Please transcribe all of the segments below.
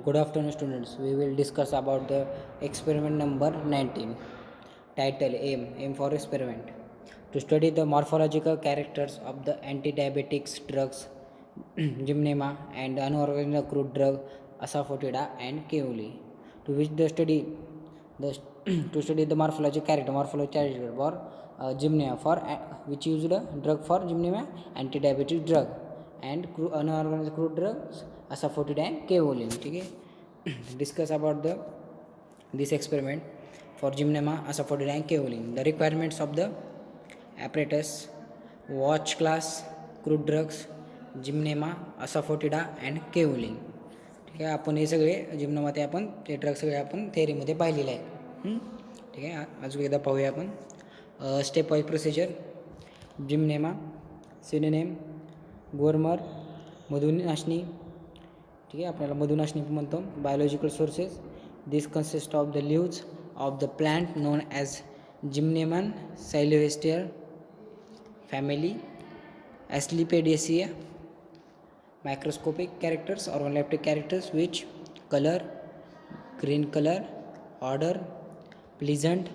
Good afternoon, students. We will discuss about the experiment number 19. Title: Aim for experiment. To study the morphological characters of the anti-diabetics drugs Gymnema and unorganized crude drug Asafoetida and Keuli. To which the study the to study the morphological character for Gymnema for which used a drug for Gymnema anti-diabetic drug and unorganized crude drugs Asafoetida and Keolin. Okay. Discuss about the this experiment for Gymnema Asafoetida and Keolin. The requirements of the apparatus, watch class, crude drugs, Gymnema asafoetida and केवलिंग. ठीक आहे, आपण हे सगळे जिमनामध्ये आपण ते drug सगळे आपण थेअरीमध्ये पाहिलेले आहेत. ठीक आहे, अजून एकदा पाहूया आपण. Step wise procedure. Gymnema, synonym, gurmar, madhunashini. ठीक आहे, आपल्याला मधुनाशनी म्हणतो. Biological sources. This consist of the leaves of the plant known as Gymnema sylvestre family Asclepiadaceae. Microscopic characters, organoleptic characters which color, green color, order, pleasant,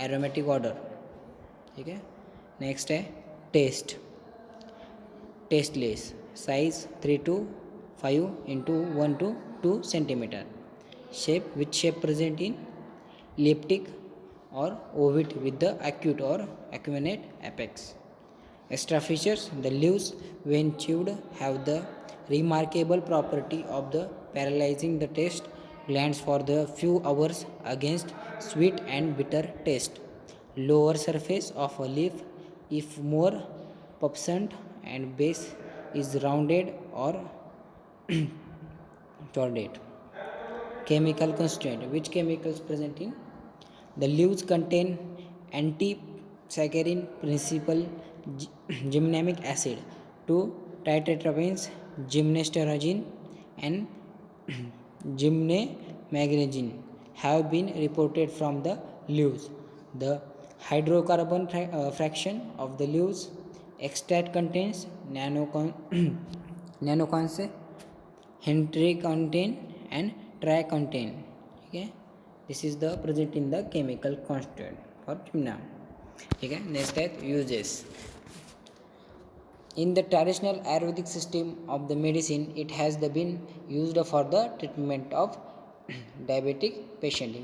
aromatic order. ठीक है. Next है test. Tasteless. Size 3 to 5 into 1 to 2 centimeter. Shape, which shape present in elliptic or ovate with the acute or acuminate apex. Extra features: the leaves when chewed have the remarkable property of the paralyzing the taste glands for the few hours against sweet and bitter taste. Lower surface of a leaf if more pubescent and base is rounded or chordate. Chemical constituent. Which chemicals present in the leaves contain anti-saccharin principle gymnamic acid, 2 tetraterpenes, gymnasterogene and gymnamagragine have been reported from the leaves. The hydrocarbon fraction of the leaves extract contains nanoconse, heterocontain and tricontain. Okay, this is the present in the chemical constituent for gymna. ठीक है. Next है uses. In the traditional Ayurvedic system of the medicine, it has been used for the treatment of diabetic patient.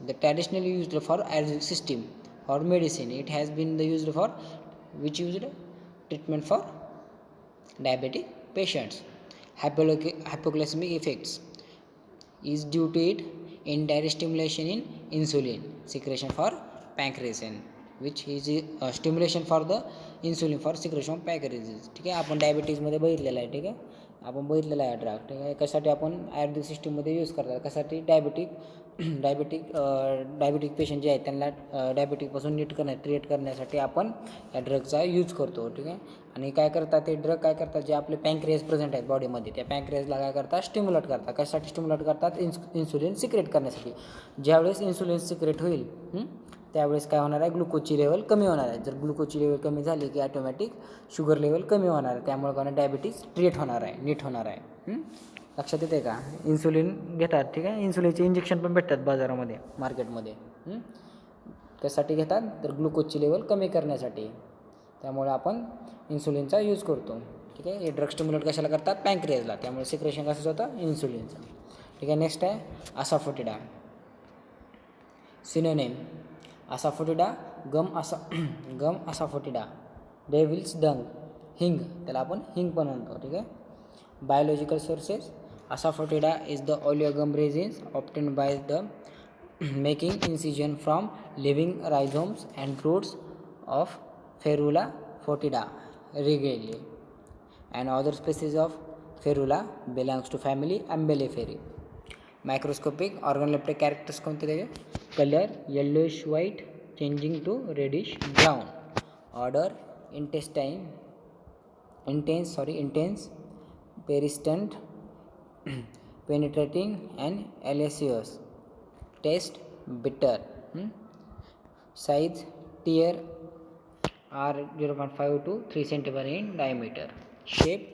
The traditionally used for Ayurvedic system for medicine, it has been used for which used treatment for diabetic patients. Hypoglycemic effects is due to it indirect stimulation in insulin secretion for pancreas, which is stimulation for the insulin for secretion of pancreas. ठीक आहे, आपण डायबिटीजमध्ये बघितलेलं आहे. ठीक आहे, आपण बघितलेला आहे ड्रग. ठीक आहे, कशासाठी आपण आयुर्वेदिक सिस्टीममध्ये यूज करतात, कशासाठी डायबिटिक पेशंट जे आहेत त्यांना डायबिटिकपासून ट्रीट करण्यासाठी आपण या ड्रगचा यूज करतो. ठीक आहे, आणि काय करतात ते ड्रग, काय करतात जे आपले पॅन्क्रियाज प्रेझेंट आहेत बॉडीमध्ये, त्या पॅन्क्रियाजला काय करतात, स्टिम्युलेट करतात. कशासाठी स्टिम्युलेट करतात, इन्सुलिन सिक्रेट करण्यासाठी. ज्यावेळेस इन्सुलिन सिक्रेट होईल त्यावेळेस काय होणार आहे, ग्लुकोजची लेवल कमी होणार आहे. जर ग्लुकोजची लेवल कमी झाली की ॲटोमॅटिक शुगर लेवल कमी होणार आहे. त्यामुळे काय डायबिटीज नीट होणार आहे. लक्षात येते का. इन्सुलिन घेतात. ठीक आहे, इन्सुलिनचे इंजेक्शन पण भेटतात बाजारामध्ये, मार्केटमध्ये. कशासाठी घेतात, तर ग्लुकोजची लेवल कमी करण्यासाठी. त्यामुळे आपण इन्सुलिनचा यूज करतो. ठीक आहे, हे ड्रग स्टिम्युलेट कशाला करतात, पॅन्क्रियाजला. त्यामुळे सिक्रेशन कशाचं होतं, इन्सुलिनचं. ठीक आहे, नेक्स्ट आहे असाफोटिडा. सिनोनेम. असाफोटिडा गम असाफोटिडा, डेव्हिल्स डंग, हिंग, त्याला आपण हिंग पण म्हणतो. ठीक आहे. Biological sources. Asafoetida is the oleogum resins obtained by the making incision from living rhizomes and roots of Ferula foetida Regel and other species of Ferula belongs to family Umbelliferae. Microscopic organoleptic characters कोणते त्याचे, colour yellowish white changing to reddish brown. Odour intense, persistent, penetrating and eliaceous. Taste bitter. Size tear are 0.5 to 3 cm in diameter. Shape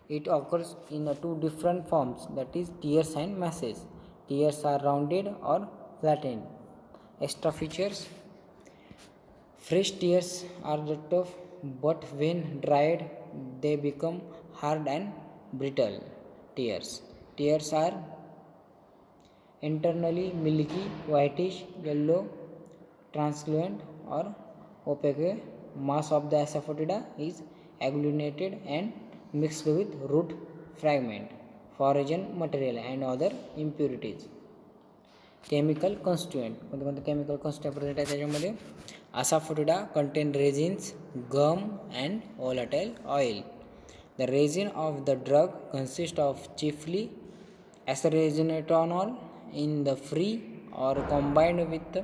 It occurs in two different forms, that is tears and masses. Tears are rounded or flattened. Extra features: fresh tears are tough, but when dried, they become hard and brittle. Tears are internally milky, whitish, yellow, translucent, or opaque. Mass of the asafoetida is agglutinated and mixed with root fragment, foreign material, and other impurities. Chemical constituent कोणते chemical constituent present आहे त्याच्यामध्ये asafoetida contain resins gum and volatile oil. The resin of the drug consists of chiefly acetylresinethanol in the free or combined with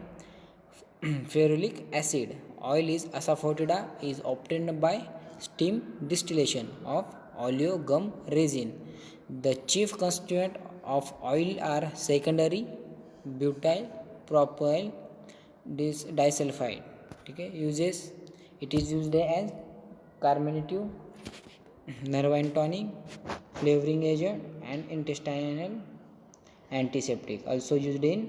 ferulic acid. Oil is asafoetida is obtained by steam distillation of oleogum resin. The chief constituent of oil are secondary butyl propyl disulfide. ठीक है. Uses: it is used as carminative, nervine tonic, flavoring agent, and intestinal antiseptic. Also used in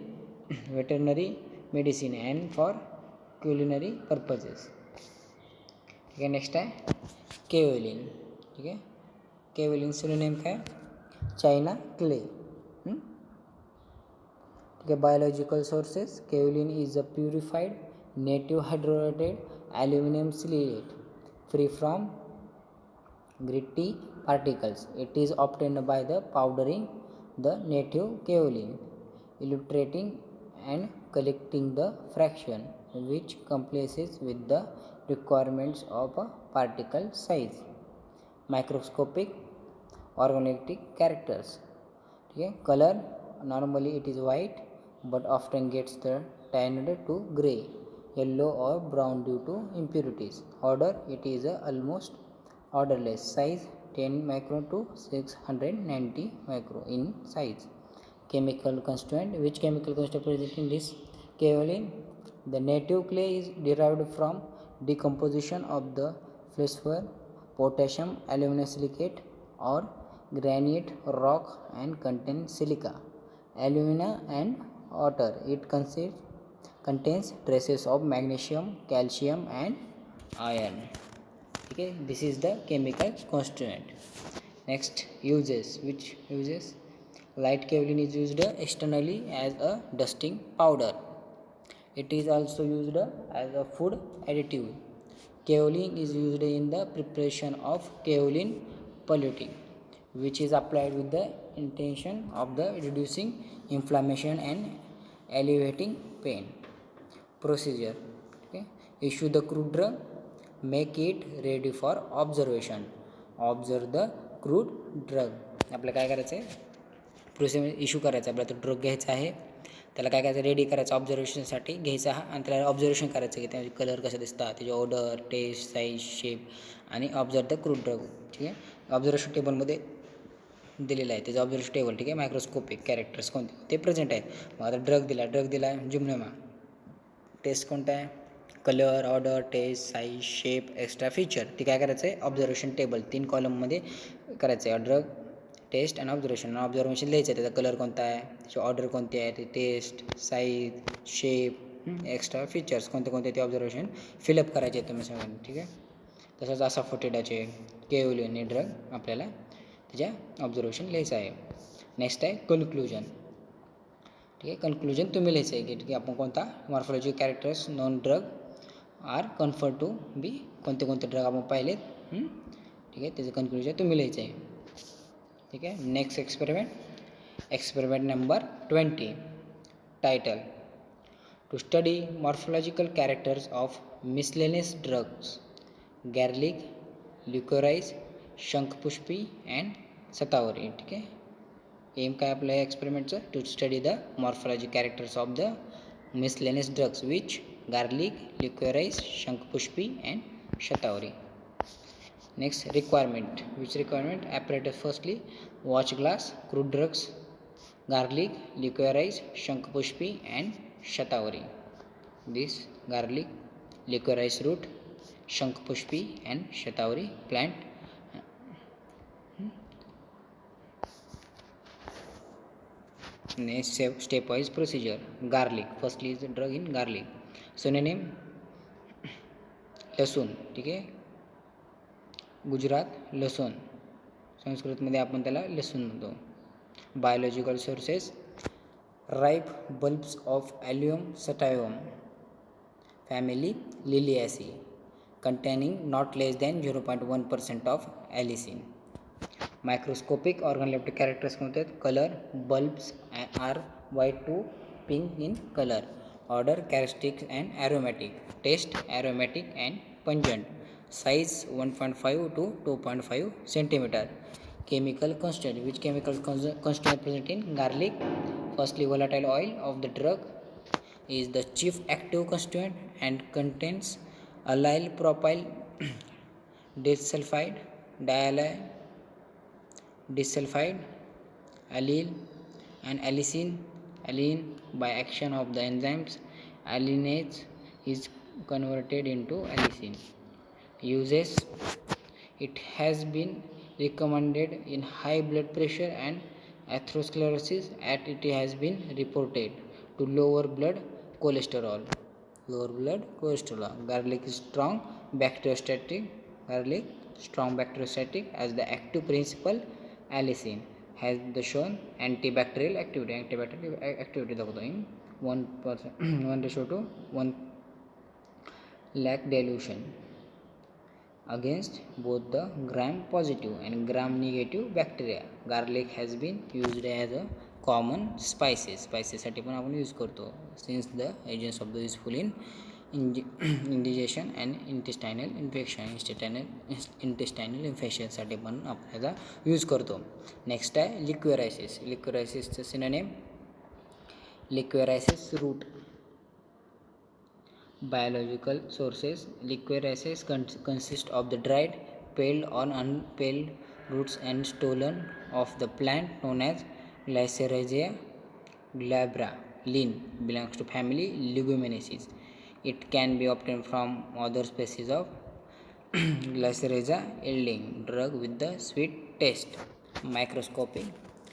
veterinary medicine and for culinary purposes. ठीक है. Next आहे kaolin. ठीक आहे. Kaolin synonym काय? China clay. ठीक है. Biological sources: kaolin is a purified native hydrogenated aluminum silicate free from gritty particles. It is obtained by the powdering the native kaolin, illustrating and collecting the fraction which complies with the requirements of a particle size. Microscopic organoleptic characters. Okay. Color: normally it is white but often gets tanned to gray, yellow or brown due to impurities. Order: it is almost orderless. Size: 10 micron to 690 micron in size. Chemical constituent: which chemical constituent present in this kaolin? The native clay is derived from decomposition of the phosphor, potassium, aluminum silicate or granite rock and contains silica, alumina and water. It contains traces of magnesium, calcium and iron. Okay, this is the chemical constituent. Next, uses. Which uses? Light kaolin is used externally as a dusting powder. It is also used as a food additive. Kaolin is used in the preparation of kaolin polluting, which is applied with the intention of the reducing inflammation and alleviating pain. Procedure: okay. Issue the crude drug, make it ready for observation. Observe the crude drug. आपल्याला काय करायचं आहे? Procedure issue करायचं. आपल्याला तो drug घ्यायचा आहे, त्याला काय करायचं? रेडी करायचं, ऑब्झर्वेशनसाठी घ्यायचा हा, आणि त्याला ऑब्झर्वेशन करायचं की त्याचे कलर कसं दिसतात, त्याचे ऑर्डर, टेस्ट, साईज, शेप, आणि ऑब्झर्व द क्रूड ड्रग. ठीक आहे. ऑब्झर्वेशन टेबलमध्ये दिलेलं आहे त्याचं ऑब्झर्वेशन टेबल. ठीक आहे. मायक्रोस्कोपिक कॅरेक्टर्स कोणते ते प्रेझेंट आहेत. मग आता ड्रग दिला जिम्नोमा. टेस्ट कोणता आहे? Colour, odour, taste, size, shape, extra feature. ती काय करायचं आहे? ऑब्झर्वेशन टेबल 3 कॉलममध्ये करायचं आहे. ड्रग, टेस्ट आणि ऑब्झर्वेशन. ऑब्झर्वेशन लिहायचं आहे त्याचा कलर कोणता आहे, त्याची ऑर्डर कोणती आहे, ते taste, size, shape, extra features कोणते कोणते ते ऑब्झर्वेशन फिलअप करायचे आहेत तुम्ही सगळ्यांनी. ठीक आहे. तसंच असाफोटिडाचे, केओलिन हे ड्रग आपल्याला त्याच्या ऑब्झर्वेशन लिहायचं आहे. नेक्स्ट आहे कन्क्लुजन. ठीक आहे. कन्क्लुजन तुम्ही लिहायचं आहे की ठीक आहे आपण कोणता morphology characters known drug are confirmed to be, कोणते कोणते ड्रग आपण पाहिलेत. ठीक आहे. त्याचं कन्क्लुजन तुम्ही लिहायचं आहे. ठीक आहे. Next experiment number 20. Title: to study morphological characters of miscellaneous drugs, garlic, liquorice, shankhpushpi and shatavari. ठीक आहे. एम काय आपलं एक्सपेरिमेंटचं? To study the morphology characters of the miscellaneous drugs which garlic, liquorice, shankhpushpi and shatavari. Next, requirement. Which requirement? Apparatus: firstly, watch glass, crude drugs, garlic, licorice, shankpushpi and shatavari. This garlic, licorice root, shankpushpi and shatavari plant Next stepwise procedure. Garlic. Firstly is the drug in garlic. Synonym लसूण. ठीक आहे. गुजरात लसूण. संस्कृतमध्ये आपण त्याला लसूण म्हणतो. Biological sources. Ripe bulbs of Allium sativum family Liliaceae containing not less than 0.1% of allicin. Microscopic organoleptic characters होते हैं. Color bulbs are white to pink in color. Odor characteristics and aromatic. Taste aromatic and pungent. Size 1.5 to 2.5 centimeter. Chemical constituent. Which chemical constituent present in garlic? Firstly, volatile oil of the drug is the chief active constituent and contains allyl propyl disulfide, diallyl disulfide, allyl and allicin. Allicin by action of the enzymes alliinase is converted into allicin. Uses. It has been recommended in high blood pressure and atherosclerosis as it has been reported to lower blood cholesterol. Garlic is strong bacteriostatic. As the active principle allicin has the shown antibacterial activity दाखवतो in 1% 1:1 lakh dilution against both the gram positive and gram negative bacteria. Garlic has been used as a common स्पायसेससाठी पण आपण use करतो. Since the agents of the useful in indigestion and intestinal इन्फेक्शनसाठी पण आपण त्याचा use करतो. Next आहे liquorice. लिक्वेरायसिसचं synonym liquorice root. Biological sources. Liquoriaceae consist of the dried, peeled or unpeeled roots and stolon of the plant known as Glycyrrhizia glabra. Lin belongs to family Leguminosae. It can be obtained from other species of Glycyrrhiza yielding drug with the sweet taste. Microscopic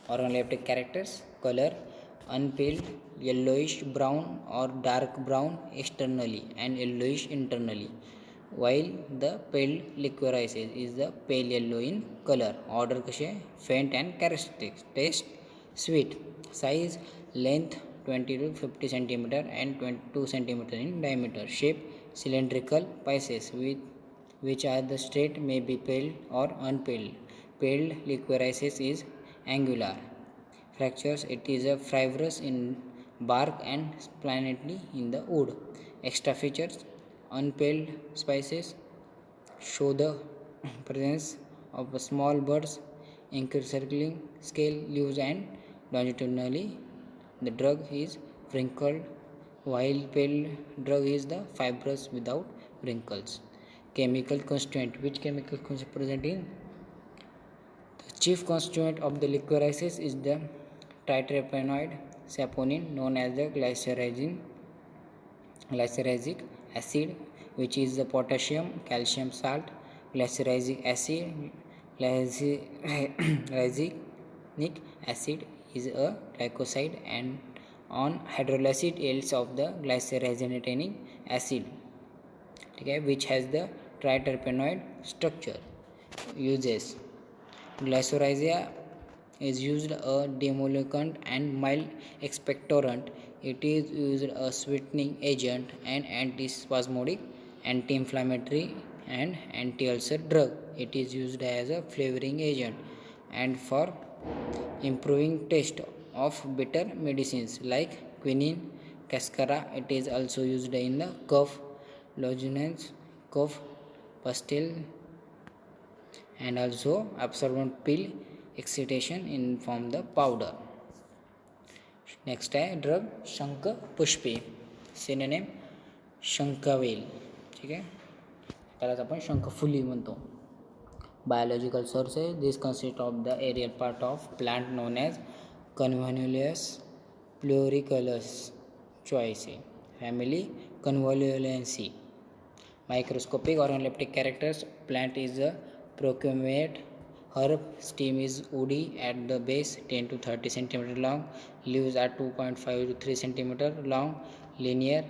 organoleptic characters. Color unpeeled yellowish brown or dark brown externally and yellowish internally, while the peeled liquoriaceae is the pale yellow in color. Odor कसे faint and characteristic. Taste sweet. Size length 20 to 50 centimeter and 22 centimeter in diameter. Shape cylindrical pieces with which are the straight may be peeled or unpeeled. Peeled liquoriaceae is angular. Fractures. It is a fibrous in bark and splinty in the wood. Extra features. Unpeeled spices show the presence of small buds encircling scale leaves and longitudinally. The drug is wrinkled while peeled drug is the fibrous without wrinkles. Chemical constituent. Which chemical constituent present in? The chief constituent of the liquoriaceae is the triterpenoid saponin known as the glycyrrhizic acid, which is the potassium calcium salt. Glycyrrhizic acid glycyrrhizic acid is a glycoside and on hydrolysis yields of the glycyrrhizinating acid, okay, which has the triterpenoid structure. Uses. Glycyrrhizia is used a demulcent and mild expectorant. It is used a sweetening agent and antispasmodic, anti-inflammatory and anti-ulcer drug. It is used as a flavoring agent and for improving taste of bitter medicines like quinine, cascara. It is also used in the cough lozenges, cough pastille and also absorbent pill excitation in form the powder. Next आहे drug shankhpushpi. Synonym shankhvel. ठीक आहे, त्यालाच आपण शंखफुली म्हणतो. Biological source आहे. This consist of the aerial part of plant known as Convolvulus pluricaulis Choisy family Microscopic organoleptic characters. Plant is a procumbent Herb stem is woody at the base, 10 to 30 centimeter long. Leaves are 2.5 to 3 centimeter long, linear,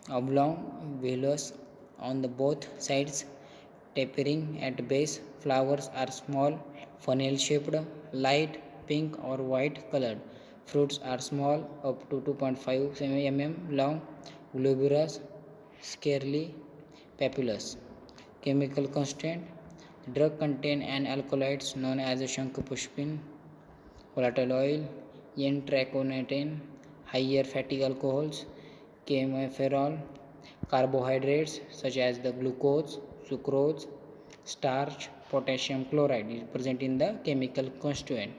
oblong, vellus on the both sides, tapering at base. Flowers are small, funnel-shaped, light pink or white colored. Fruits are small, up to 2.5 mm long, globurous, scarcely papillus. Chemical constraint: drug contain an alkaloids known as shankapushpin, volatile oil, n-trichonatane, higher fatty alcohols, chemoferol, carbohydrates such as the glucose, sucrose, starch, potassium chloride is present in the chemical constituent.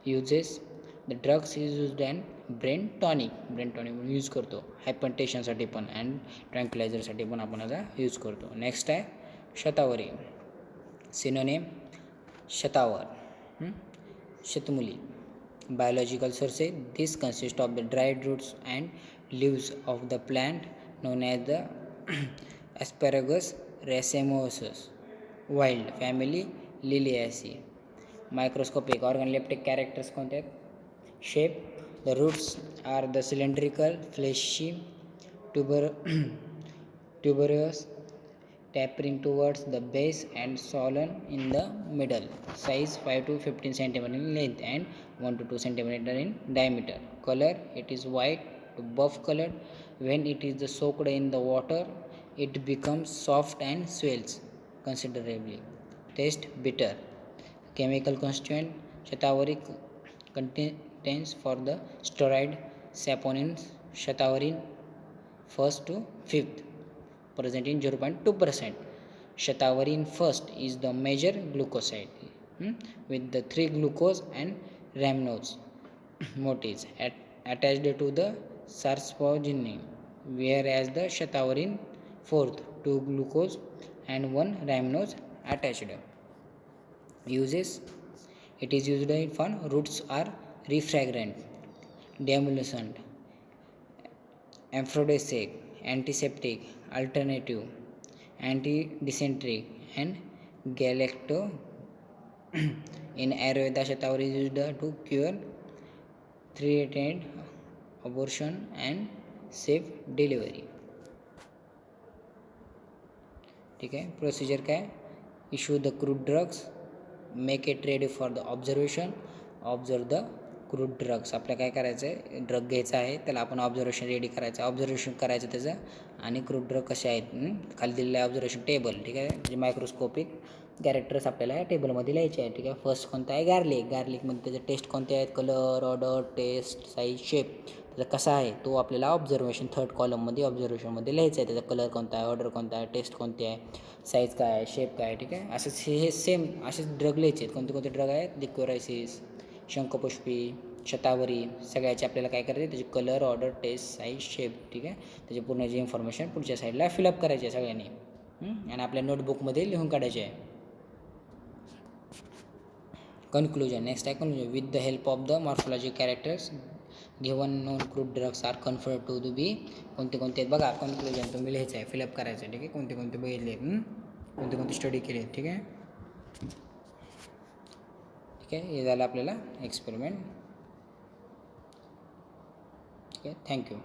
Uses: the drugs is used in brain tonic म्हणून use करतो, हायपरटेन्शनसाठी पण and ट्रँक्युलायझरसाठी पण आपण याचा use करतो. Next आहे शतावरी. Synonym: Shatavar, शतमुली. Biological sources: this consists of the dried roots and leaves of the plant known as the Asparagus racemosus, wild, family Liliaceae. Microscopic organoleptic characters कोणते आहेत? Shape: the roots are the cylindrical, fleshy, tuberous, tapering towards the base and swollen in the middle. Size: 5 to 15 cm in length and 1 to 2 cm in diameter. Color: it is white to buff colored. When it is soaked in the water, it becomes soft and swells considerably. Taste: bitter. Chemical constituent: shatavari contains for the steroid saponins shatawarin 1st to 5th, present in 0.2%. Shatawarin first is the major glucoside with the 3 glucose and rhamnose motifs attached to the sarsaparagine, whereas the shatawarin fourth 2 glucose and 1 rhamnose attached. Uses: it is used in fun. Roots are refragrant, demulcent, aphrodisiac, antiseptic, alternative, anti-dysentery, and galacto. In Ayurveda, shatavari is used to cure threatened abortion and safe delivery. ठीक आहे. Procedure काय? Issue the crude drugs, make it ready for the observation, observe the crude drugs. आपल्या काय करायचं आहे, drug घ्यायचा आहे, त्याला आपण ऑब्झर्वेशन रेडी करायचं, ऑब्झर्वेशन करायचं त्याचं, आणि क्रूड ड्रग कसे आहेत खाली दिलेलं आहे ऑब्झर्वेशन टेबल. ठीक आहे. जे मायक्रोस्कोपिक कॅरेक्टर्स आपल्याला या टेबलमध्ये लिहायचे आहे. ठीक आहे. फर्स्ट कोणता आहे? गार्लिकमध्ये त्याचे टेस्ट कोणते आहेत? Colour, odour, taste, size, shape. त्याचा कसा आहे तो आपल्याला ऑब्झर्वेशन थर्ड कॉलममध्ये ऑब्झर्वेशनमध्ये लिहायचं आहे. त्याचा कलर कोणता आहे, ऑर्डर कोणता आहे, टेस्ट कोणते आहे, साईज काय आहे, शेप काय आहे. ठीक आहे. असंच हे सेम असेच ड्रग लिहायचे आहेत. कोणते कोणते ड्रग आहेत? लिक्वरायसिस, शंखपुष्पी, शतावरी, सगळ्याचे आपल्याला काय करायचे, त्याचे colour, odour, taste, size, shape. ठीक आहे. त्याची पूर्ण जी इन्फॉर्मेशन पुढच्या साईडला फिलअप करायची आहे सगळ्यांनी आणि आपल्या नोटबुकमध्ये लिहून काढायचे आहे. कन्क्लुजन. नेक्स्ट आहे conclusion. With the help of the morphology characters given known crude drugs are confirmed to be. कोणते कोणते आहेत बघा. कन्क्लुजन तुम्ही लिहायचं आहे, फिलअप करायचं आहे. ठीक आहे. कोणते कोणते बघितले, कोणते कोणते स्टडी केले. ठीक आहे. ठीक आहे. हे झालं आपल्याला एक्सपेरिमेंट. ठीक आहे. थँक्यू.